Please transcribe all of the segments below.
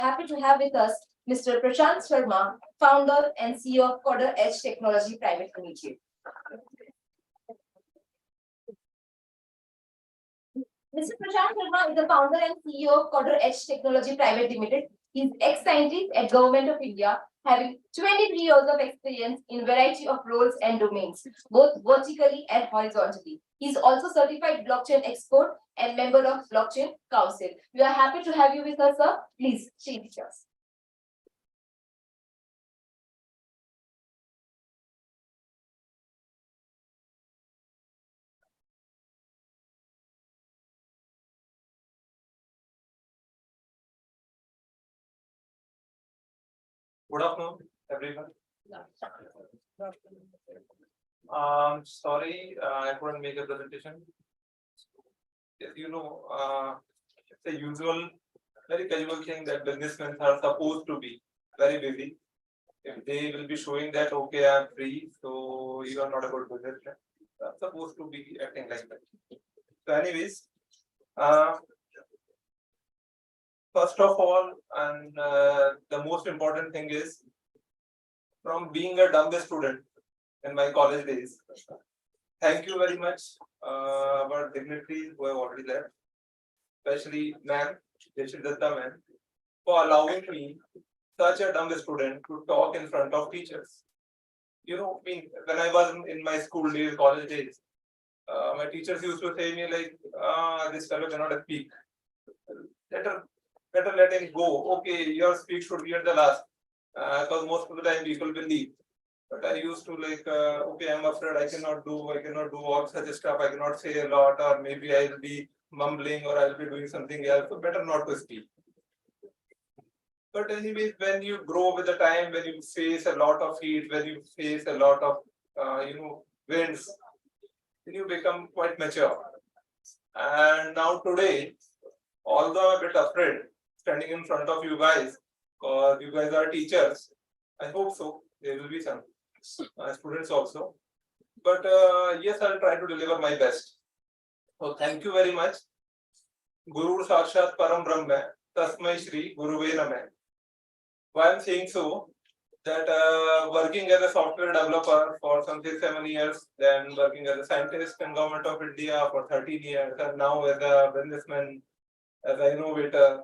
Happy to have with us Mr. Prashant Sharma, founder and CEO of Coder Edge Technology Private Limited. Mr. Prashant Sharma is the founder and CEO of Coder Edge Technology Private Limited. He is ex-scientist at Government of India, having 23 years of experience in variety of roles and domains, both vertically and horizontally. He is also certified blockchain expert and member of Blockchain Council. We are happy to have you with us, sir. Please, share with us. Good afternoon, everyone. Sorry, I couldn't make a presentation. Yes, it's a usual, very casual thing that businessmen are supposed to be very busy. If they will be showing that, okay, I'm free, so you are not a good businessman. I'm supposed to be acting like that. So anyways, first of all, and the most important thing is, from being a dumb student in my college days, thank you very much, our dignitaries who have already left, especially ma'am, Datta ma'am, for allowing me, such a dumb student, to talk in front of teachers. When I was in my school days, college days, my teachers used to say me like, this fellow cannot speak. Better let him go. Okay, your speech should be at the last. Because most of the time people will leave. But I used to like, okay, I'm afraid I cannot do all such stuff. I cannot say a lot, or maybe I'll be mumbling, or I'll be doing something else. So better not to speak. But anyways, when you grow with the time, when you face a lot of heat, when you face a lot of, winds, then you become quite mature. And now today, although a bit afraid, standing in front of you guys, because you guys are teachers, I hope so. There will be some students also. But yes, I'll try to deliver my best. So thank you very much. Guru Sakshat Param Brahma, Tasmai Shri Guruve Namah. Why I'm saying so, that working as a software developer for some 6-7 years, then working as a scientist in Government of India for 13 years, and now as a businessman, as an innovator.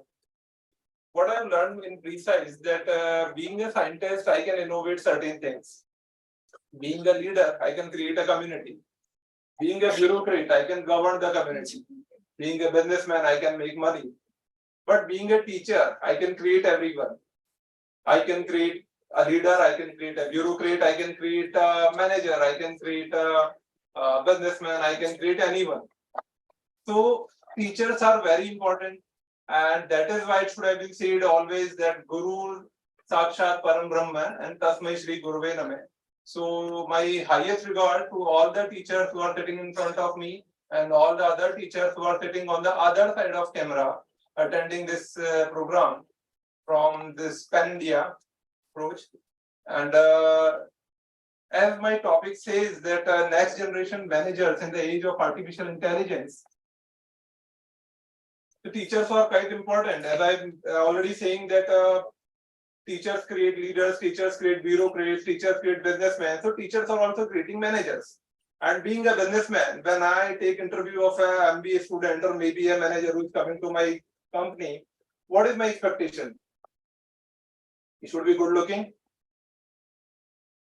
What I've learned in precise is that being a scientist, I can innovate certain things. Being a leader, I can create a community. Being a bureaucrat, I can govern the community. Being a businessman, I can make money. But being a teacher, I can create everyone. I can create a leader, I can create a bureaucrat, I can create a manager, I can create a businessman, I can create anyone. So teachers are very important. And that is why it should have been said always that Guru Sakshat Param Brahman and Tasmai Shri Guruve Namah. So my highest regard to all the teachers who are sitting in front of me and all the other teachers who are sitting on the other side of camera attending this program from this Pan India approach. And as my topic says that next generation managers in the age of artificial intelligence, the teachers are quite important. As I'm already saying that teachers create leaders, teachers create bureaucrats, teachers create businessmen. So teachers are also creating managers. And being a businessman, when I take interview of an MBA student or maybe a manager who is coming to my company, what is my expectation? He should be good looking.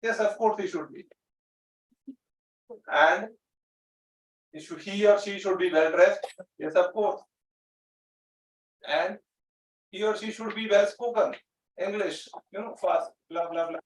Yes, of course he should be. And he or she should be well dressed. Yes, of course. And he or she should be well spoken, English, fast, blah, blah, blah.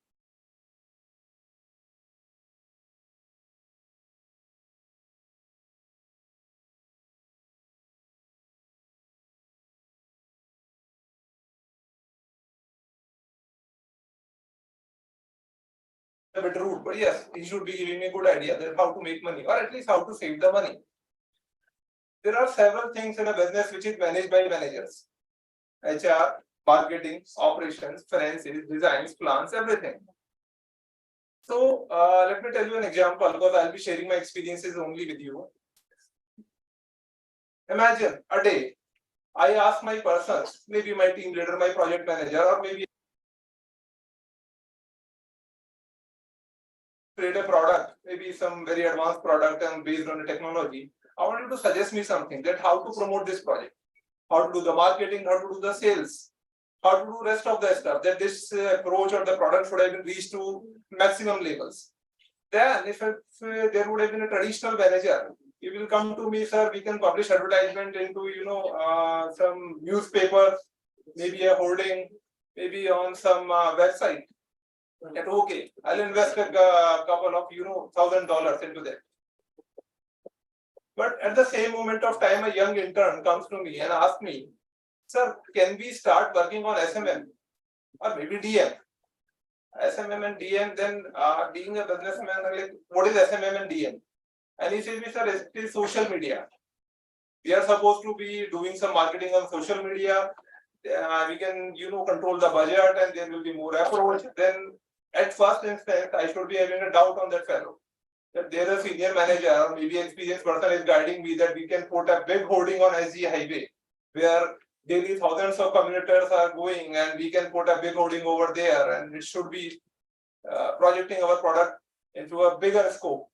A bit rude, but yes, he should be giving me a good idea that how to make money, or at least how to save the money. There are several things in a business which is managed by managers. HR, marketing, operations, finances, designs, plans, everything. So let me tell you an example, because I'll be sharing my experiences only with you. Imagine a day I ask my person, maybe my team leader, my project manager, or maybe create a product, maybe some very advanced product and based on the technology. I want you to suggest me something that how to promote this project, how to do the marketing, how to do the sales, how to do rest of the stuff, that this approach or the product should have been reached to maximum levels. Then if there would have been a traditional manager, he will come to me, sir, we can publish advertisement into, some newspapers, maybe a hoarding, maybe on some website. That okay, I'll invest a couple of, $1,000 into that. But at the same moment of time, a young intern comes to me and asks me, sir, can we start working on SMM or maybe DM? SMM and DM, then being a businessman, like, what is SMM and DM? And he says, sir, it is social media. We are supposed to be doing some marketing on social media. We can, control the budget and there will be more approach. Then at first instance, I should be having a doubt on that fellow. That there is a senior manager or maybe experienced person is guiding me that we can put a big hoarding on SG highway where daily thousands of commuters are going and we can put a big hoarding over there and it should be projecting our product into a bigger scope.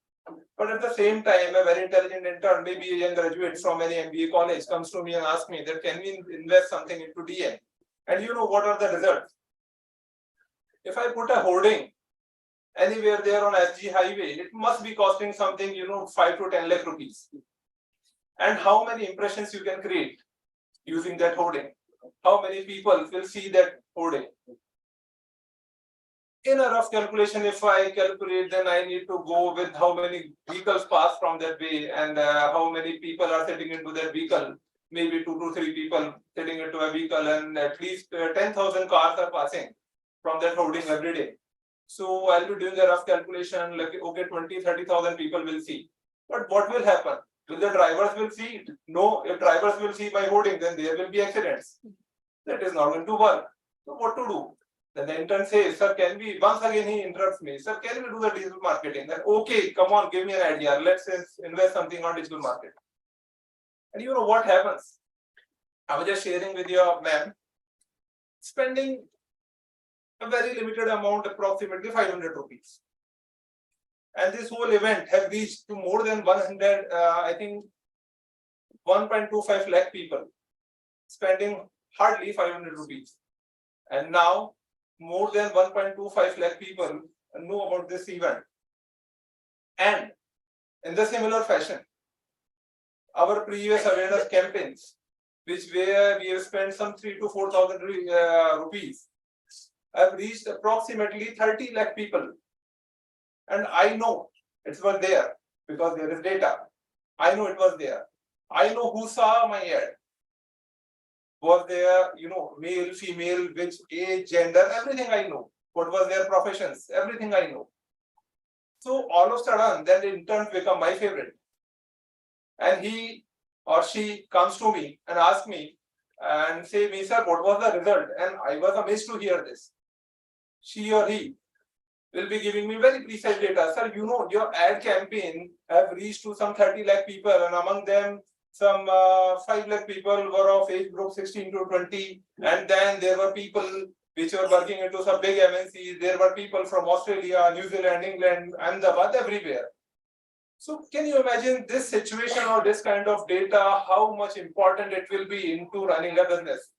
But at the same time, a very intelligent intern, maybe a young graduate from any MBA college comes to me and asks me that can we invest something into DM? And what are the results? If I put a hoarding anywhere there on SG highway, it must be costing something, 5 to 10 lakh rupees. And how many impressions you can create using that hoarding? How many people will see that hoarding? In a rough calculation, if I calculate, then I need to go with how many vehicles pass from that way and how many people are sitting into that vehicle. Maybe 2 to 3 people sitting into a vehicle and at least 10,000 cars are passing from that hoarding every day. So I'll be doing a rough calculation like, okay, 20, 30,000 people will see. But what will happen? Will the drivers will see it? No, if drivers will see my hoarding, then there will be accidents. That is not going to work. So what to do? Then the intern says, sir, can we, once again he interrupts me, sir, can we do the digital marketing? Then, okay, come on, give me an idea. Let's invest something on digital marketing. And you know what happens? I was just sharing with your ma'am, spending a very limited amount, approximately 500 rupees. And this whole event has reached to more than 100, I think 1.25 lakh people, spending hardly 500 rupees. And now more than 1.25 lakh people know about this event. And in the similar fashion, our previous awareness campaigns, which where we have spent some 3,000 to 4,000 rupees, have reached approximately 30 lakh people. And I know it was there because there is data. I know it was there. I know who saw my ad. Was there, male, female, which age, gender, everything I know. What was their professions, everything I know. So all of a sudden, that interns become my favorite. And he or she comes to me and asks me and say, me, sir, what was the result? And I was amazed to hear this. She or he will be giving me very precise data. Sir, your ad campaign have reached to some 30 lakh people, and among them, some 5 lakh people were of age group 16 to 20. And then there were people which were working into some big MNCs. There were people from Australia, New Zealand, England, Ahmedabad, everywhere. So can you imagine this situation or this kind of data, how much important it will be into running a business?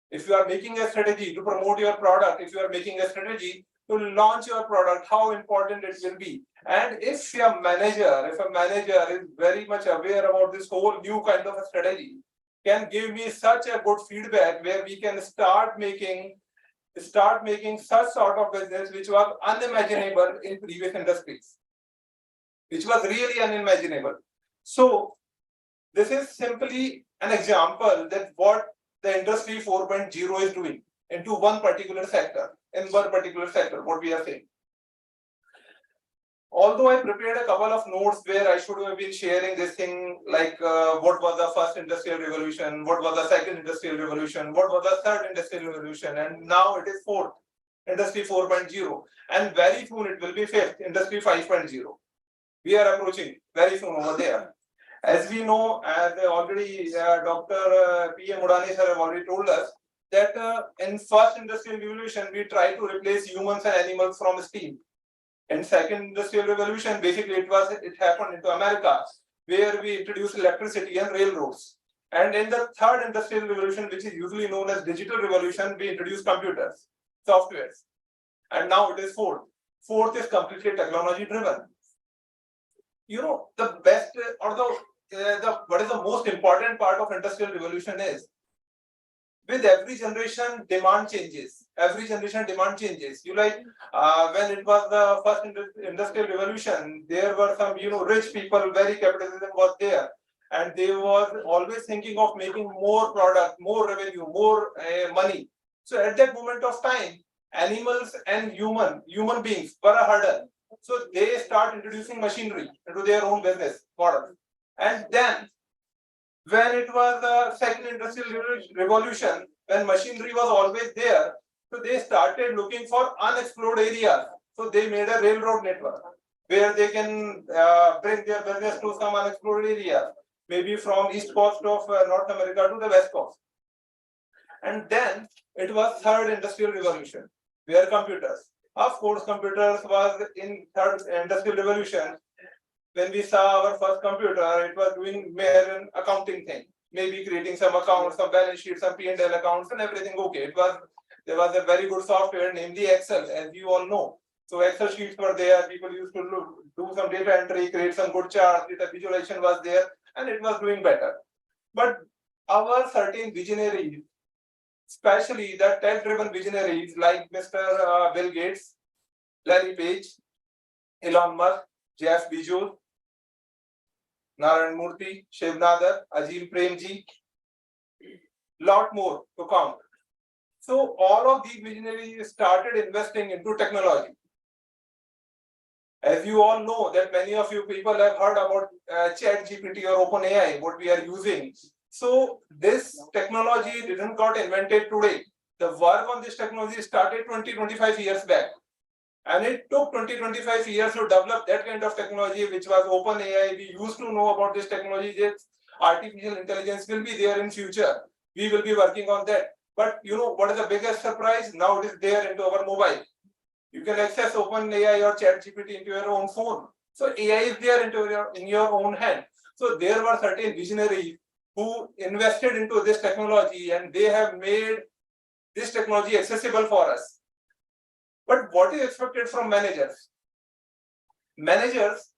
If you are making a strategy to promote your product, if you are making a strategy to launch your product, how important it will be. And if a manager is very much aware about this whole new kind of a strategy, can give me such a good feedback where we can start making such sort of business which was unimaginable in previous industries, which was really unimaginable. So this is simply an example that what the industry 4.0 is doing into one particular sector, what we are saying. Although I prepared a couple of notes where I should have been sharing this thing like what was the first industrial revolution, what was the second industrial revolution, what was the third industrial revolution, and now it is fourth, industry 4.0, and very soon it will be fifth, industry 5.0. We are approaching very soon over there. As we know, as already Dr. P. M. Murani sir have already told us, that in first industrial revolution, we try to replace humans and animals from steam. In second industrial revolution, basically it happened into America, where we introduced electricity and railroads. And in the third industrial revolution, which is usually known as digital revolution, we introduced computers, softwares. And now it is fourth. Fourth is completely technology driven. You know, the best or the what is the most important part of industrial revolution is, with every generation demand changes. Every generation demand changes. You like when it was the first industrial revolution, there were some rich people, very capitalism was there, and they were always thinking of making more product, more revenue, more money. So at that moment of time, animals and human beings were a hurdle. So they start introducing machinery into their own business model, and then when it was the second industrial revolution, when machinery was always there, so they started looking for unexplored areas. So they made a railroad network where they can bring their business to some unexplored area, maybe from east coast of North America to the west coast. And then it was third industrial revolution, where computers. Of course, computers was in third industrial revolution. When we saw our first computer, it was doing mere an accounting thing, maybe creating some accounts, some balance sheets, some P&L accounts, and everything okay. There was a very good software named the Excel, as you all know. So Excel sheets were there. People used to do some data entry, create some good charts. Data visualization was there, and it was doing better. But our certain visionaries, especially the tech-driven visionaries like Mr. Bill Gates, Larry Page, Elon Musk, Jeff Bezos, Narayan Murthy, Shiv Nadar, Ajit Premji, lot more to come. So all of these visionaries started investing into technology. As you all know that many of you people have heard about ChatGPT or OpenAI, what we are using. So this technology didn't got invented today. The work on this technology started 20-25 years back. And it took 20-25 years to develop that kind of technology, which was OpenAI. We used to know about this technology, that artificial intelligence will be there in future. We will be working on that. But you know what is the biggest surprise? Now it is there into our mobile. You can access OpenAI or ChatGPT into your own phone. So AI is there in your own hand. So there were certain visionaries who invested into this technology, and they have made this technology accessible for us. But what is expected from managers? Managers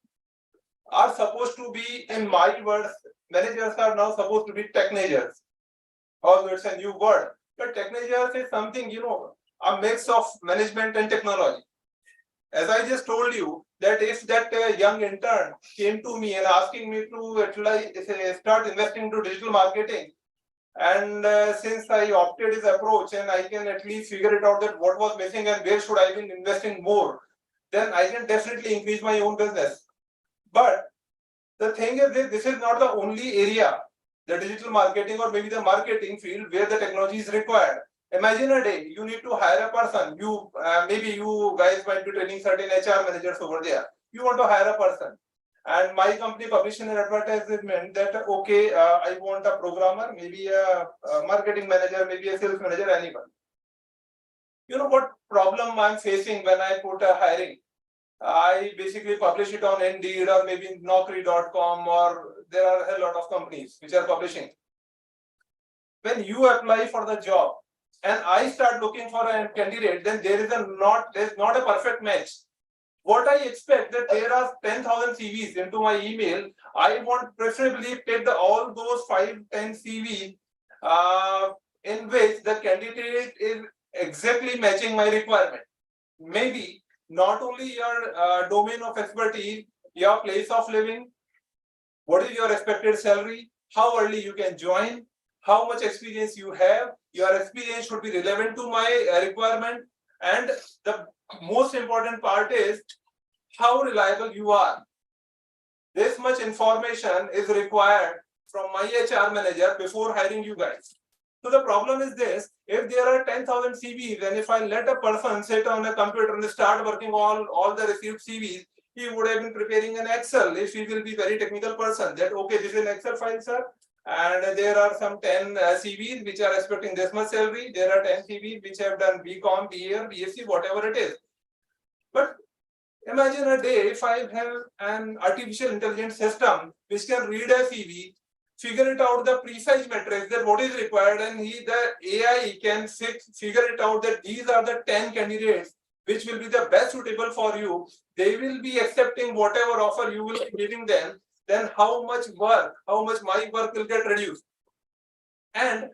are supposed to be, in my words, managers are now supposed to be technegers. Although it's a new word, but technegers is something, a mix of management and technology. As I just told you, that if that young intern came to me and asking me to start investing into digital marketing, and since I opted his approach and I can at least figure it out that what was missing and where should I be investing more, then I can definitely increase my own business. But the thing is that this is not the only area, the digital marketing or maybe the marketing field, where the technology is required. Imagine a day you need to hire a person. Maybe you guys might be training certain HR managers over there. You want to hire a person. And my company published an advertisement that, okay, I want a programmer, maybe a marketing manager, maybe a sales manager, anyone. You know what problem I'm facing when I put a hiring? I basically publish it on Indeed or maybe Naukri.com, or there are a lot of companies which are publishing. When you apply for the job and I start looking for a candidate, then there's not a perfect match. What I expect that there are 10,000 CVs into my email. I want preferably take all those 5-10 CVs in which the candidate is exactly matching my requirement. Maybe not only your domain of expertise, your place of living, what is your expected salary, how early you can join, how much experience you have. Your experience should be relevant to my requirement, and the most important part is how reliable you are. This much information is required from my HR manager before hiring you guys. So the problem is this: if there are 10,000 CVs, and if I let a person sit on a computer and start working all the received CVs, he would have been preparing an Excel if he will be very technical person that, okay, this is an Excel file, sir. And there are some 10 CVs which are expecting this much salary. There are 10 CVs which have done BCom, BA, or BSc, whatever it is. But imagine a day if I have an artificial intelligence system which can read a CV, figure it out the precise metrics that what is required, and the AI can figure it out that these are the 10 candidates which will be the best suitable for you. They will be accepting whatever offer you will be giving them. Then how much my work will get reduced. And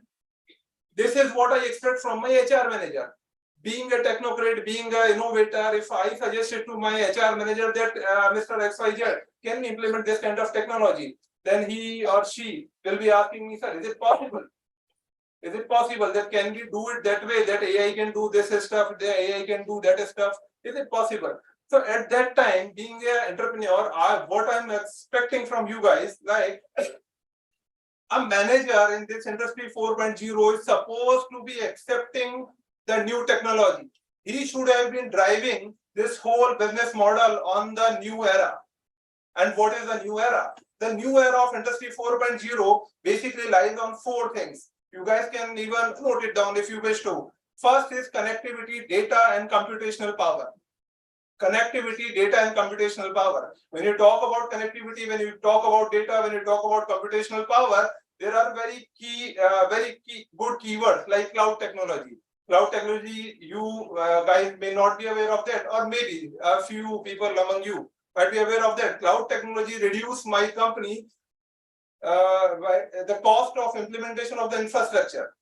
this is what I expect from my HR manager. Being a technocrat, being an innovator, if I suggested to my HR manager that Mr. XYZ can implement this kind of technology, then he or she will be asking me, sir, is it possible? Is it possible that can we do it that way, that AI can do this stuff, the AI can do that stuff? Is it possible? So at that time, being an entrepreneur, what I'm expecting from you guys, like a manager in this industry 4.0 is supposed to be accepting the new technology. He should have been driving this whole business model on the new era. And what is the new era? The new era of industry 4.0 basically lies on 4 things. You guys can even note it down if you wish to. First is connectivity, data, and computational power. Connectivity, data, and computational power. When you talk about connectivity, when you talk about data, when you talk about computational power, there are very key good keywords like cloud technology. Cloud technology, you guys may not be aware of that, or maybe a few people among you might be aware of that. Cloud technology reduced my company the cost of implementation of the infrastructure.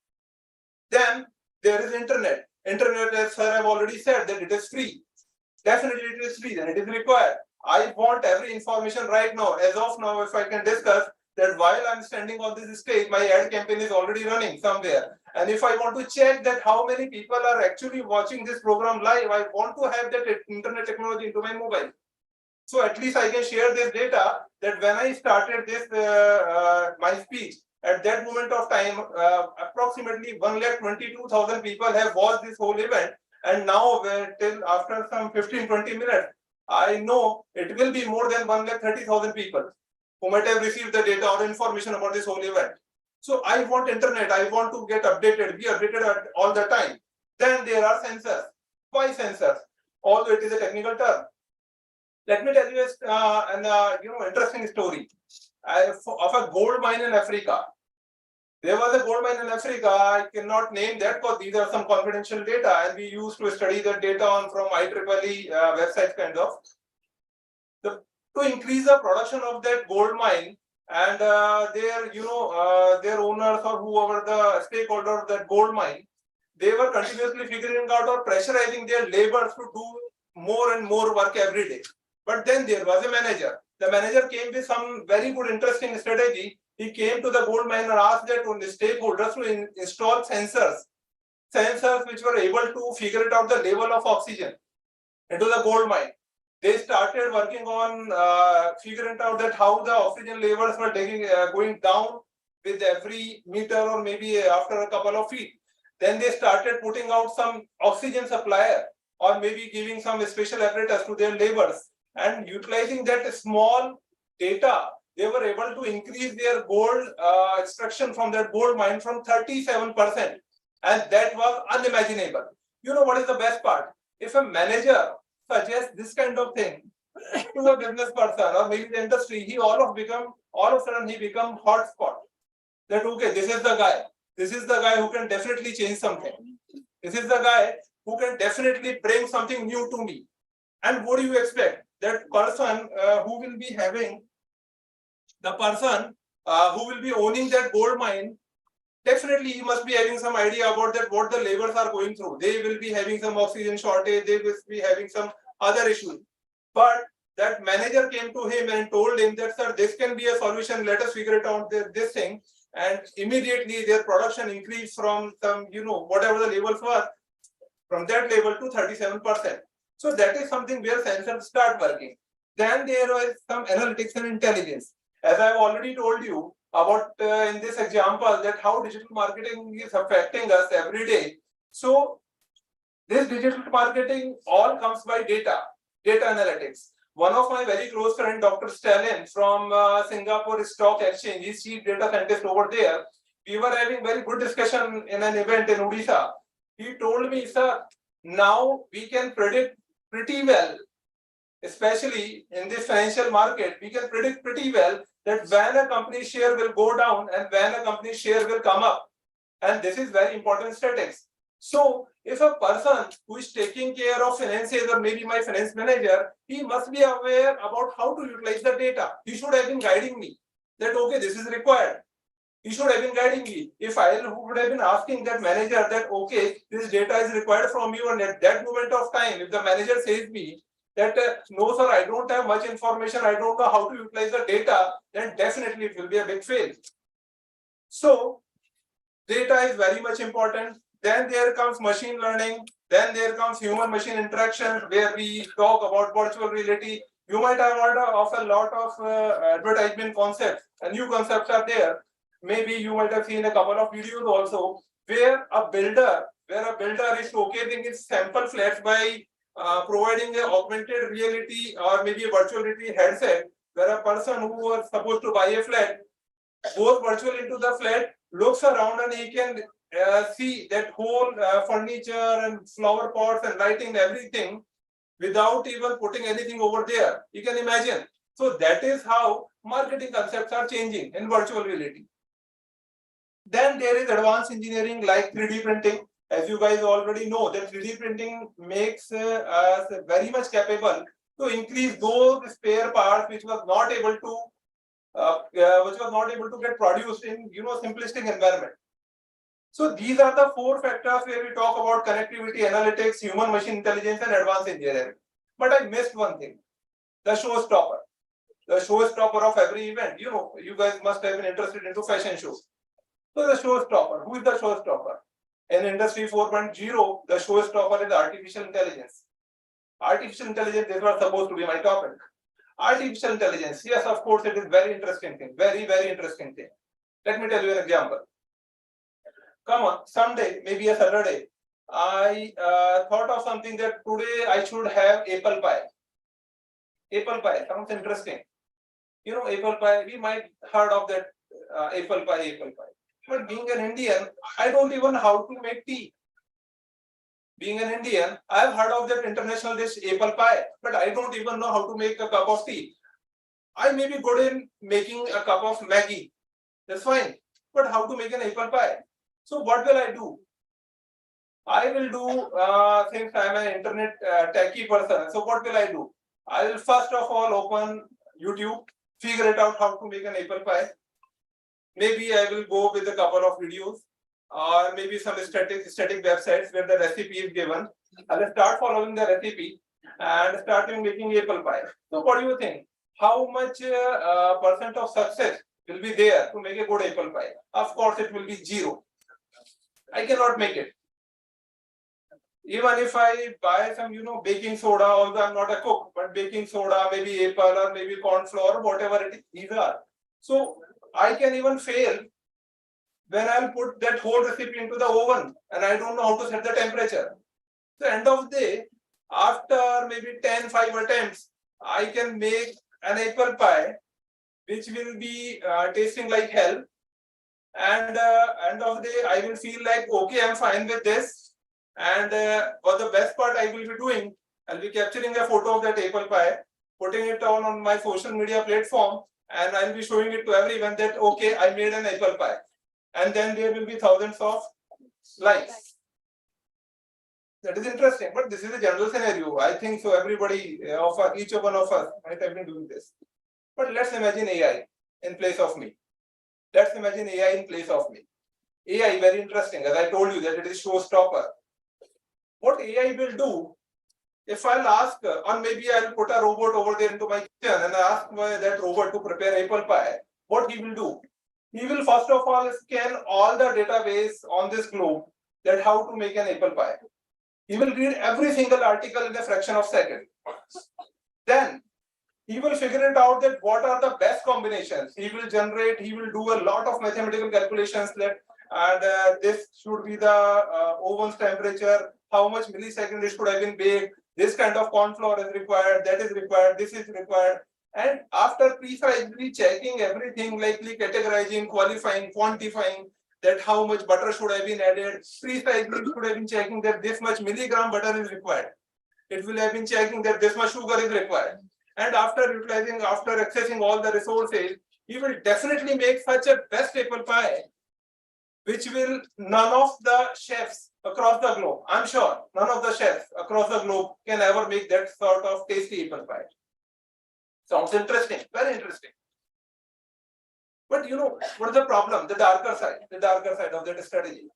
Then there is internet. Internet, as sir have already said, that it is free. Definitely it is free and it is required. I want every information right now. As of now, if I can discuss that while I'm standing on this stage, my ad campaign is already running somewhere. And if I want to check that how many people are actually watching this program live, I want to have that internet technology into my mobile. So at least I can share this data that when I started this my speech, at that moment of time, approximately 1,22,000 people have watched this whole event. And now till after some 15-20 minutes, I know it will be more than 1,30,000 people who might have received the data or information about this whole event. So I want internet, I want to get updated, be updated all the time. Then there are sensors. Why sensors? Although it is a technical term. Let me tell you an interesting story of a gold mine in Africa. There was a gold mine in Africa. I cannot name that because these are some confidential data, and we used to study the data on from IEEE website kind of. To increase the production of that gold mine, and their owners or whoever the stakeholder of that gold mine, they were continuously figuring out or pressurizing their laborers to do more and more work every day. But then there was a manager. The manager came with some very good, interesting strategy. He came to the gold mine and asked that the stakeholders to install sensors which were able to figure it out the level of oxygen into the gold mine. They started working on figuring out that how the oxygen levels were going down with every meter or maybe after a couple of feet. Then they started putting out some oxygen supplier or maybe giving some special apparatus to their laborers, and utilizing that small data, they were able to increase their gold extraction from that gold mine from 37%, and that was unimaginable. You know what is the best part? If a manager suggests this kind of thing to a business person or maybe the industry, he all of a sudden he become hotspot. That okay, this is the guy. This is the guy who can definitely change something. This is the guy who can definitely bring something new to me. And what do you expect? That person who will be having, the person who will be owning that gold mine, definitely he must be having some idea about that what the laborers are going through. They will be having some oxygen shortage, they will be having some other issues. But that manager came to him and told him that, sir, this can be a solution, let us figure it out, this thing. And immediately their production increased from some, whatever the levels were, from that level to 37%. So that is something where sensors start working. Then there was some analytics and intelligence. As I've already told you about in this example that how digital marketing is affecting us every day. So this digital marketing all comes by data analytics. One of my very close friend, Dr. Stalin from Singapore Stock Exchange, he's chief data scientist over there. We were having very good discussion in an event in Odisha. He told me, sir, now we can predict pretty well, especially in this financial market, we can predict pretty well that when a company share will go down and when a company share will come up. And this is very important statistics. So if a person who is taking care of finances or maybe my finance manager, he must be aware about how to utilize the data. He should have been guiding me that, okay, this is required. He should have been guiding me. If I would have been asking that manager that, okay, this data is required from you, and at that moment of time, if the manager says me that, no, sir, I don't have much information, I don't know how to utilize the data, then definitely it will be a big fail. So, data is very much important. Then there comes machine learning. Then there comes human-machine interaction, where we talk about virtual reality. You might have heard of a lot of advertisement concepts, and new concepts are there. Maybe you might have seen a couple of videos also, where a builder is showcasing his sample flats by providing an augmented reality or maybe a virtual reality headset, where a person who was supposed to buy a flat goes virtual into the flat, looks around, and he can see that whole furniture and flower pots and lighting, everything, without even putting anything over there. You can imagine. So that is how marketing concepts are changing in virtual reality. Then there is advanced engineering like 3D printing. As you guys already know, that 3D printing makes us very much capable to increase those spare parts which was not able to get produced in simplistic environment. So these are the four factors where we talk about connectivity, analytics, human machine intelligence, and advanced engineering. But I missed one thing, the showstopper. The showstopper of every event. You guys must have been interested into fashion shows. So the showstopper, who is the showstopper? In Industry 4.0, the showstopper is artificial intelligence. Artificial intelligence is not supposed to be my topic. Artificial intelligence, yes, of course, it is very interesting thing, very, very interesting thing. Let me tell you an example. Come on, someday, maybe a Saturday, I thought of something that today I should have apple pie. Apple pie sounds interesting. Apple pie, we might heard of that apple pie. But being an Indian, I don't even know how to make tea. Being an Indian, I've heard of that international dish apple pie, but I don't even know how to make a cup of tea. I may be good in making a cup of Maggi. That's fine. But how to make an apple pie? So what will I do? I will do, since I'm an internet techie person, so what will I do? I will first of all open YouTube, figure it out how to make an apple pie. Maybe I will go with a couple of videos, or maybe some static websites where the recipe is given. I will start following the recipe and start making apple pie. So what do you think? How much percent of success will be there to make a good apple pie? Of course, it will be 0. I cannot make it. Even if I buy some, baking soda, although I'm not a cook, but baking soda, maybe apple or maybe corn flour, whatever it is, these are. So I can even fail when I'll put that whole recipe into the oven and I don't know how to set the temperature. So end of the day, after maybe 5 attempts, I can make an apple pie which will be tasting like hell. And end of the day, I will feel like, okay, I'm fine with this. And for the best part I will be doing, I'll be capturing a photo of that apple pie, putting it on my social media platform, and I'll be showing it to everyone that, okay, I made an apple pie. And then there will be thousands of likes. That is interesting, but this is a general scenario. I think so everybody of us, each one of us might have been doing this. But let's imagine AI in place of me. Let's imagine AI in place of me. AI, very interesting, as I told you that it is showstopper. What AI will do, if I'll ask, or maybe I'll put a robot over there into my kitchen and ask that robot to prepare apple pie, what he will do? He will first of all scan all the database on this globe that how to make an apple pie. He will read every single article in a fraction of a second. Then he will figure it out that what are the best combinations. He will do a lot of mathematical calculations that, and this should be the oven's temperature, how much millisecond it should have been baked. this kind of corn flour is required, that is required, this is required. And after precisely checking everything, likely categorizing, qualifying, quantifying, that how much butter should have been added, precisely should have been checking that this much milligram butter is required. It will have been checking that this much sugar is required. And after utilizing, after accessing all the resources, he will definitely make such a best apple pie, which will none of the chefs across the globe, I'm sure, none of the chefs across the globe can ever make that sort of tasty apple pie. Sounds interesting, very interesting. But you know, what is the problem? The darker side of that strategy.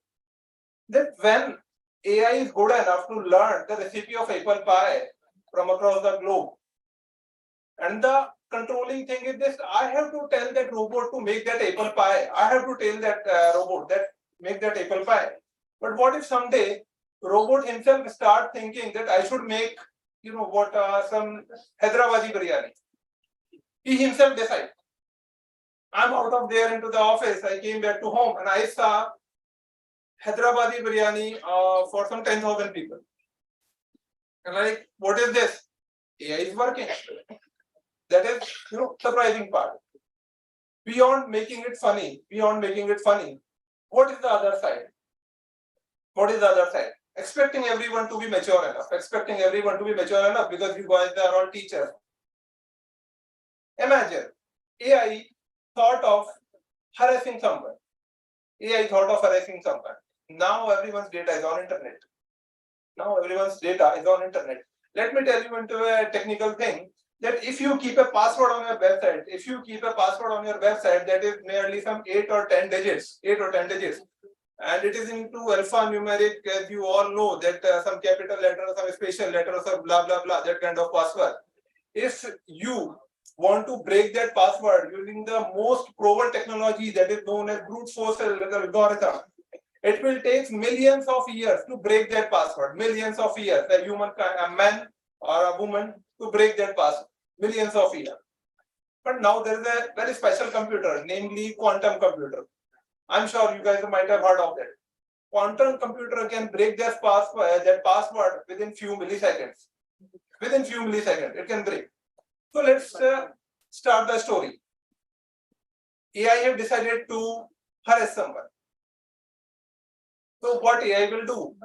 That when AI is good enough to learn the recipe of apple pie from across the globe, and the controlling thing is this: I have to tell that robot to make that apple pie. I have to tell that robot that make that apple pie. But what if someday robot himself start thinking that I should make, you know what, some Hyderabadi biryani? He himself decides. I'm out of there into the office. I came back to home and I saw Hyderabadi biryani for some 10,000 people. And like, what is this? AI is working. That is, you know, surprising part. Beyond making it funny, what is the other side? What is the other side? Expecting everyone to be mature enough. Because you guys are all teachers. Imagine AI thought of harassing someone. Now everyone's data is on internet. Let me tell you into a technical thing that if you keep a password on your website, that is merely some 8 or 10 digits, and it is into alphanumeric, as you all know, that some capital letters, some special letters, or blah blah blah, that kind of password. If you want to break that password using the most proven technology that is known as brute force algorithm, it will take millions of years to break that password. Millions of years. A man or a woman to break that password. Millions of years. But now there is a very special computer, namely quantum computer. I'm sure you guys might have heard of that. Quantum computer can break that password within few milliseconds. It can break. So let's start the story. AI have decided to harass someone. So what AI will do?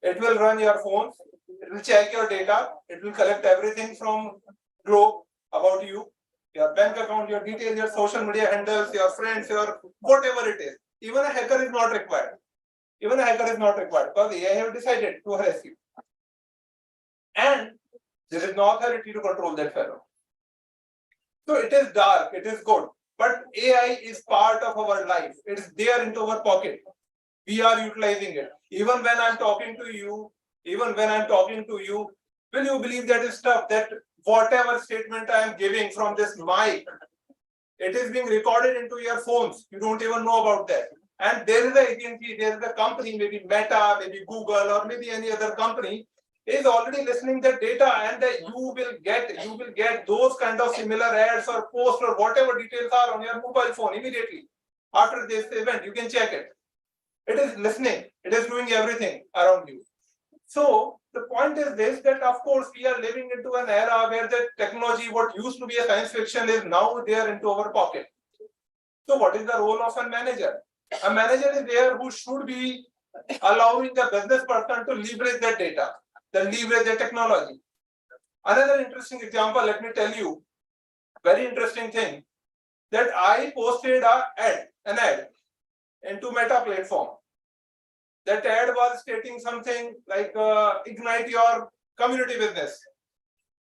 It will run your phones, it will check your data, it will collect everything from globe about you, your bank account, your details, your social media handles, your friends, your whatever it is. Even a hacker is not required. Because AI have decided to harass you. And there is no authority to control that fellow. So it is dark, it is good. But AI is part of our life. It is there into our pocket. We are utilizing it. Even when I'm talking to you, will you believe that is stuff that whatever statement I am giving from this mic, it is being recorded into your phones. You don't even know about that. And there is an agency, there is a company, maybe Meta, maybe Google, or maybe any other company, is already listening that data, and you will get those kind of similar ads or posts or whatever details are on your mobile phone immediately. After this event, you can check it. It is listening, it is doing everything around you. So the point is this, that of course we are living into an era where the technology, what used to be a science fiction, is now there into our pocket. So what is the role of a manager? A manager is there who should be allowing the business person to leverage that data, leverage the technology. Another interesting example, let me tell you, very interesting thing, that I posted an ad into Meta platform. That ad was stating something like ignite your community business.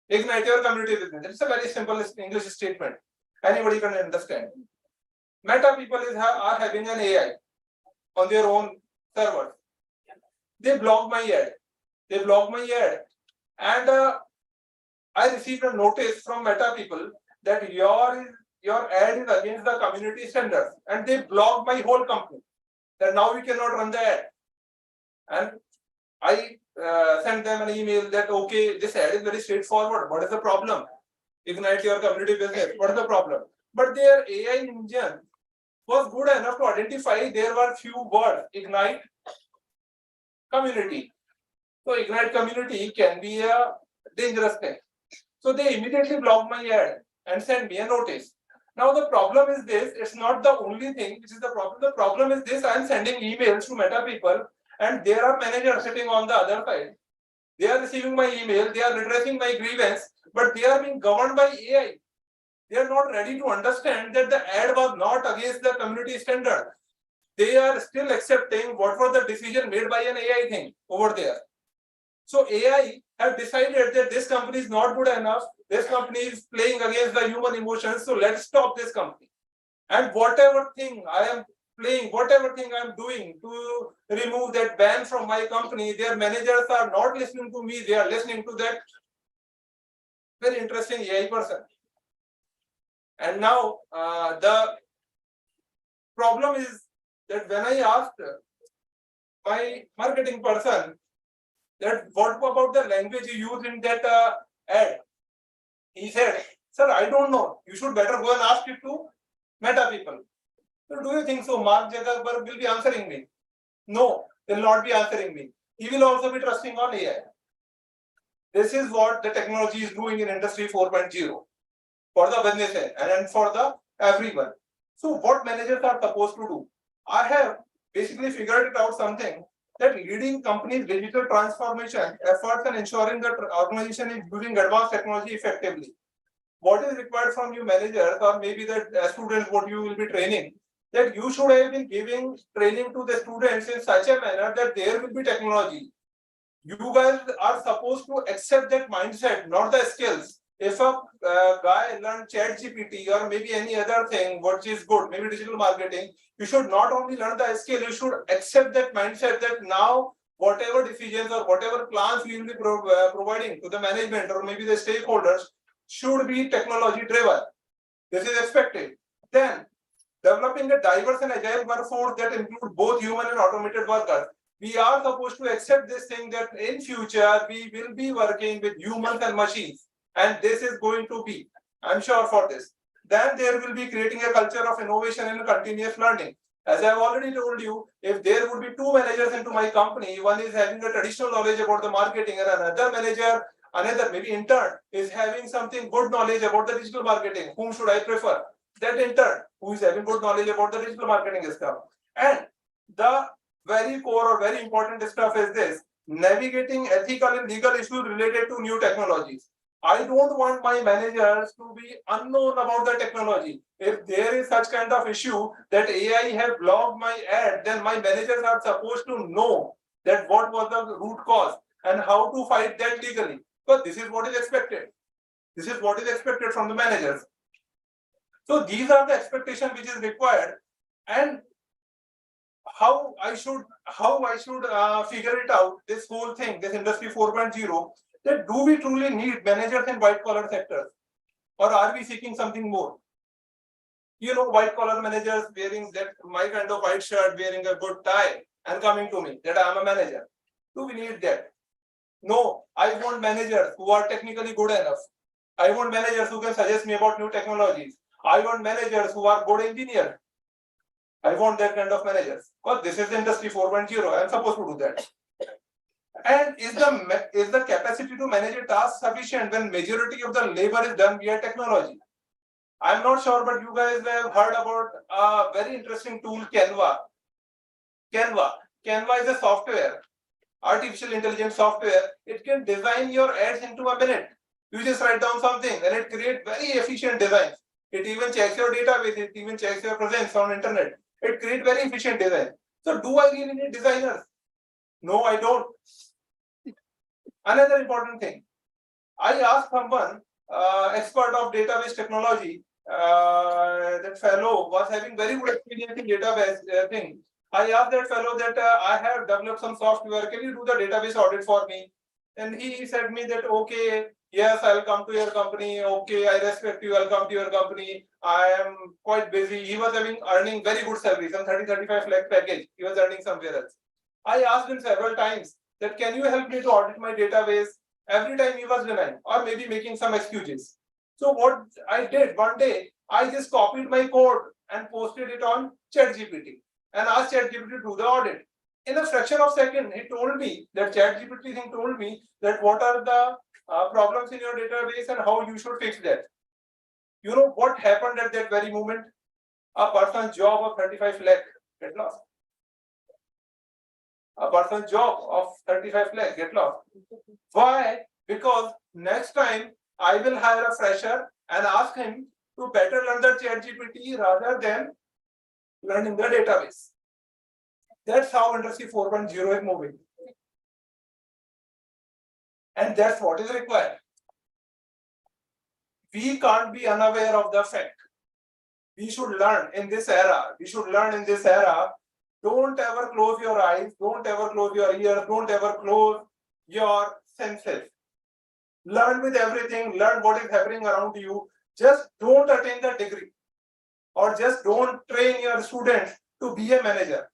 It's a very simple English statement. Anybody can understand. Meta people are having an AI on their own server. They blocked my ad. And I received a notice from Meta people that your ad is against the community standards, and they blocked my whole company. That now we cannot run the ad. And I sent them an email that, okay, this ad is very straightforward. What is the problem? Ignite your community business. What is the problem? But their AI engine was good enough to identify there were few words: ignite, community. So Ignite community can be a dangerous thing. So they immediately blocked my ad and sent me a notice. Now the problem is this, it's not the only thing which is the problem. The problem is this, I am sending emails to Meta people and there are managers sitting on the other side. They are receiving my email, they are redressing my grievance, but they are being governed by AI. They are not ready to understand that the ad was not against the community standard. They are still accepting what was the decision made by an AI thing over there. So AI have decided that this company is not good enough. This company is playing against the human emotions. So let's stop this company. And whatever thing I am playing, whatever thing I am doing to remove that ban from my company, their managers are not listening to me. They are listening to that very interesting AI person. And now the problem is that when I asked my marketing person that what about the language you use in that ad, he said, "Sir, I don't know. You should better go and ask it to Meta people." So do you think so? Mark Zuckerberg will be answering me? No, will not be answering me. He will also be trusting on AI. This is what the technology is doing in Industry 4.0 for the business and for the everyone. So what managers are supposed to do? I have basically figured it out something that leading companies' digital transformation efforts and ensuring that organization is using advanced technology effectively. What is required from you managers or maybe the students what you will be training, that you should have been giving training to the students in such a manner that there will be technology. You guys are supposed to accept that mindset, not the skills. If a guy learn chat GPT or maybe any other thing which is good, maybe digital marketing, you should not only learn the skill, you should accept that mindset that now whatever decisions or whatever plans we will be providing to the management or maybe the stakeholders should be technology driven. This is expected. Then developing a diverse and agile workforce that include both human and automated workers. We are supposed to accept this thing that in future we will be working with humans and machines, and this is going to be, I'm sure for this. Then there will be creating a culture of innovation and continuous learning. As I have already told you, if there would be two managers into my company, one is having a traditional knowledge about the marketing and another manager, another maybe intern is having something good knowledge about the digital marketing. Whom should I prefer? That intern who is having good knowledge about the digital marketing stuff. And the very core or very important stuff is this: navigating ethical and legal issues related to new technologies. I don't want my managers to be unknown about the technology. If there is such kind of issue that AI have blocked my ad, then my managers are supposed to know that what was the root cause and how to fight that legally. But this is what is expected. This is what is expected from the managers. So these are the expectations which is required, and how I should figure it out, this whole thing, this industry 4.0, that do we truly need managers in white collar sectors, or are we seeking something more? You know, white collar managers wearing that my kind of white shirt, wearing a good tie and coming to me that I am a manager. Do we need that? No, I want managers who are technically good enough. I want managers who can suggest me about new technologies. I want managers who are good engineers. I want that kind of managers. Because this is industry 4.0. I am supposed to do that. And is the capacity to manage a task sufficient when majority of the labor is done via technology? I'm not sure, but you guys have heard about a very interesting tool, Canva. Canva is a software, artificial intelligence software. It can design your ads into a minute. You just write down something and it creates very efficient designs. It even checks your database, it even checks your presence on internet. It creates very efficient design. So do I really need designers? No, I don't. Another important thing. I asked someone, expert of database technology, that fellow was having very good experience in database thing. I asked that fellow that I have developed some software, can you do the database audit for me? And he said me that, okay, yes, I'll come to your company. Okay, I respect you. I'll come to your company. I am quite busy. He was earning very good salary, some 30-35 lakh package. He was earning somewhere else. I asked him several times that can you help me to audit my database? Every time he was denying or maybe making some excuses. So what I did one day, I just copied my code and posted it on ChatGPT and asked ChatGPT to do the audit. In a fraction of a second, he told me that ChatGPT thing told me that what are the problems in your database and how you should fix that. You know what happened at that very moment? A person's job of 35 lakh get lost. A person's job of 35 lakh get lost. Why? Because next time I will hire a fresher and ask him to better learn the ChatGPT rather than learning the database. That's how Industry 4.0 is moving. And that's what is required. We can't be unaware of the fact. We should learn in this era. We should learn in this era. Don't ever close your eyes. Don't ever close your ears. Don't ever close your senses. Learn with everything. Learn what is happening around you. Just don't attain the degree. Or just don't train your students to be a manager.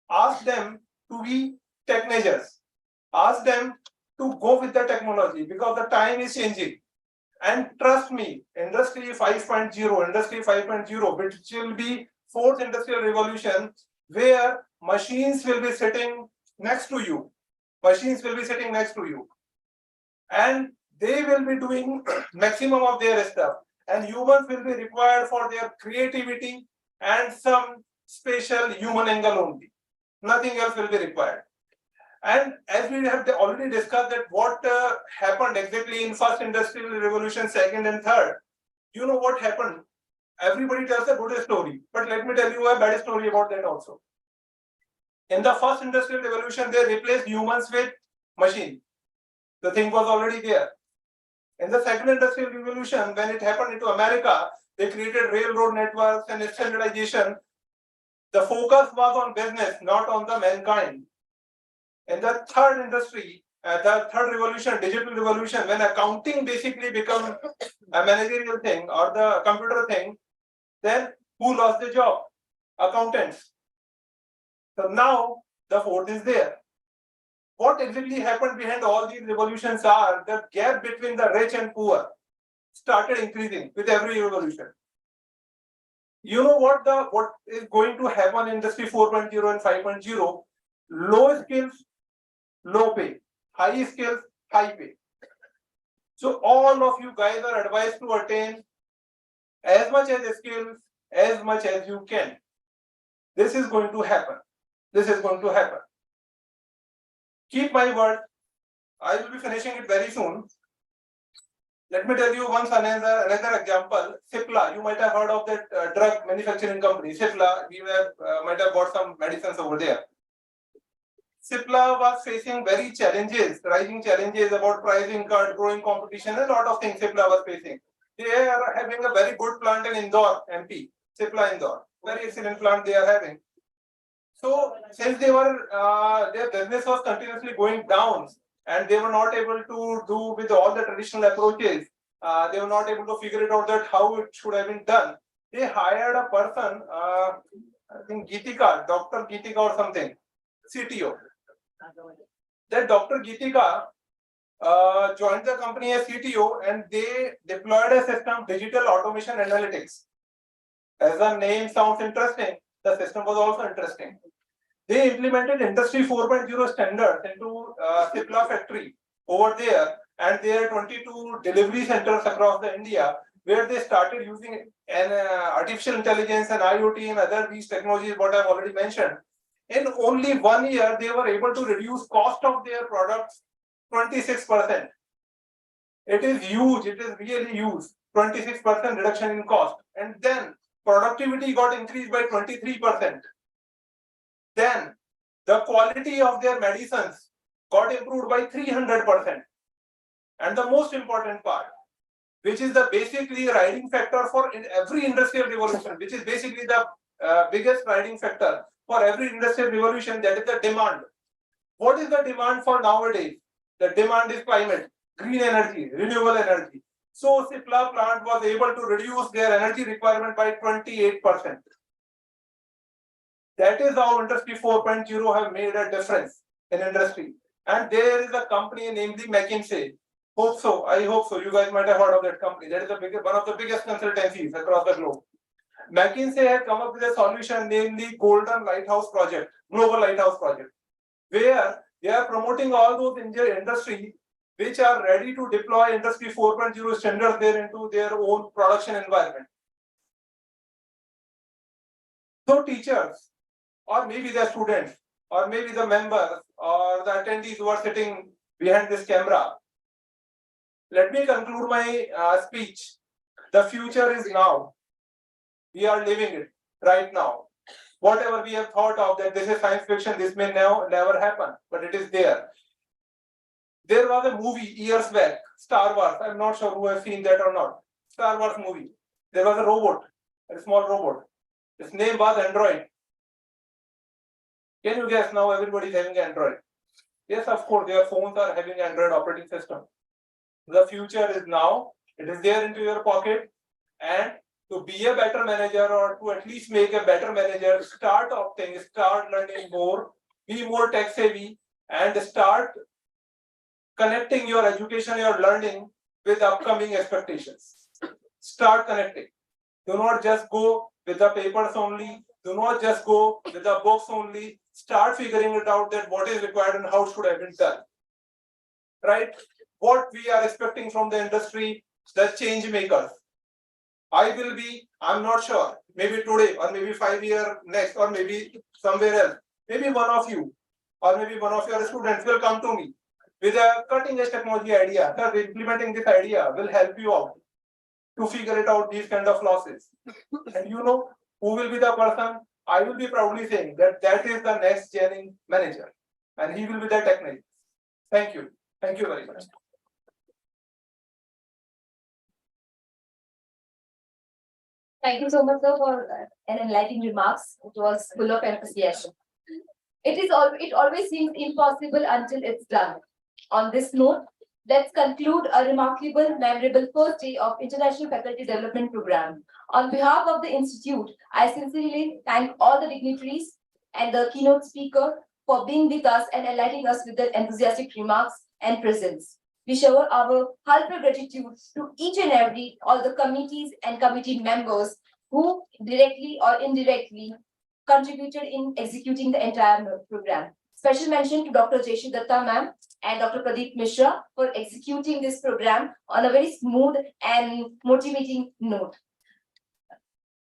Ask them to be TECHNEGERS. Ask them to go with the technology because the time is changing. And trust me, Industry 5.0, which will be fourth industrial revolution, where machines will be sitting next to you. Machines will be sitting next to you. And they will be doing maximum of their stuff. And humans will be required for their creativity and some special human angle only. Nothing else will be required. And as we have already discussed that what happened exactly in first industrial revolution, second and third, you know what happened? Everybody tells a good story, but let me tell you a bad story about that also. In the first industrial revolution, they replaced humans with machines. The thing was already there. In the second industrial revolution, when it happened into America, they created railroad networks and standardization. The focus was on business, not on the mankind. In the third industry, the third revolution, digital revolution, when accounting basically become a managerial thing or the computer thing, then who lost the job? Accountants. So now the fourth is there. What exactly happened behind all these revolutions are the gap between the rich and poor started increasing with every revolution. You know what is going to happen in Industry 4.0 and 5.0? Low skills, low pay. High skills, high pay. So all of you guys are advised to attain as much as skills, as much as you can. This is going to happen. This is going to happen. Keep my word. I will be finishing it very soon. Let me tell you once another example. Cipla, you might have heard of that drug manufacturing company. Cipla, we might have bought some medicines over there. Cipla was facing very challenges, rising challenges about pricing cut, growing competition, a lot of things Cipla was facing. They are having a very good plant in Indore, MP. Cipla Indore, very excellent plant they are having. So since they were their business was continuously going down, and they were not able to do with all the traditional approaches, they were not able to figure it out that how it should have been done. They hired a person, I think Geetika, Dr. Geetika or something, CTO. That Dr. Geetika joined the company as CTO and they deployed a system, digital automation analytics. As the name sounds interesting, the system was also interesting. They implemented Industry 4.0 standards into Cipla factory over there, and there are 22 delivery centers across the India where they started using artificial intelligence and IoT and other these technologies what I've already mentioned. In only 1 year, they were able to reduce cost of their products 26%. It is huge. It is really huge. 26% reduction in cost, and then productivity got increased by 23%. Then the quality of their medicines got improved by 300%. And the most important part, which is the basically riding factor for every industrial revolution, which is basically the biggest riding factor for every industrial revolution, that is the demand. What is the demand for nowadays? The demand is climate, green energy, renewable energy. So Cipla plant was able to reduce their energy requirement by 28%. That is how Industry 4.0 have made a difference in industry. And there is a company, namely McKinsey. Hope so. I hope so. You guys might have heard of that company. That is one of the biggest consultancies across the globe. McKinsey has come up with a solution, namely Golden Lighthouse Project, Global Lighthouse Project. where they are promoting all those industry which are ready to deploy Industry 4.0 standards there into their own production environment. So teachers, or maybe the students, or maybe the members, or the attendees who are sitting behind this camera, let me conclude my speech. The future is now. We are living it right now. Whatever we have thought of that this is science fiction, this may never happen, but it is there. There was a movie years back, Star Wars. I'm not sure who has seen that or not. Star Wars movie. There was a robot, a small robot. His name was Android. Can you guess now everybody is having Android? Yes, of course, their phones are having Android operating system. The future is now. It is there into your pocket. And to be a better manager, or to at least make a better manager, start opting, start learning more, be more tech savvy, and start connecting your education, your learning with upcoming expectations. Start connecting. Do not just go with the papers only. Do not just go with the books only. Start figuring it out that what is required and how should have been done. Right? What we are expecting from the industry, the change makers. I will be, I'm not sure, maybe today or maybe 5 years next or maybe somewhere else. Maybe one of you or maybe one of your students will come to me with a cutting edge technology idea. Sir, implementing this idea will help you out to figure it out these kind of losses. And you know who will be the person? I will be proudly saying that that is the next gen manager and he will be the technician. Thank you. Thank you very much. Thank you so much, sir, for an enlightening remarks. It was full of enthusiasm. It always seems impossible until it's done. On this note, let's conclude a remarkable, memorable first day of International Faculty Development Program. On behalf of the Institute, I sincerely thank all the dignitaries and the keynote speaker for being with us and enlightening us with their enthusiastic remarks and presence. We shower our heartfelt gratitude to each and every, all the committees and committee members who directly or indirectly contributed in executing the entire program. Special mention to Dr. Jeshu Datta ma'am and Dr. Pradeep Mishra for executing this program on a very smooth and motivating note.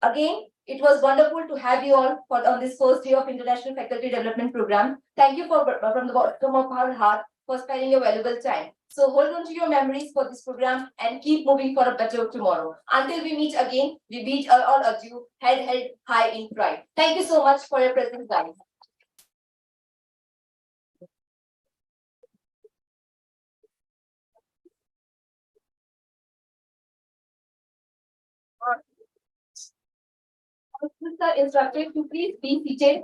Again, it was wonderful to have you all on this first day of International Faculty Development Program. Thank you from the bottom of our heart for spending your valuable time. So hold on to your memories for this program and keep moving for a better tomorrow. Until we meet again, we bid all adieu, head held high in pride. Thank you so much for your presence, guys. Are instructed to please be seated.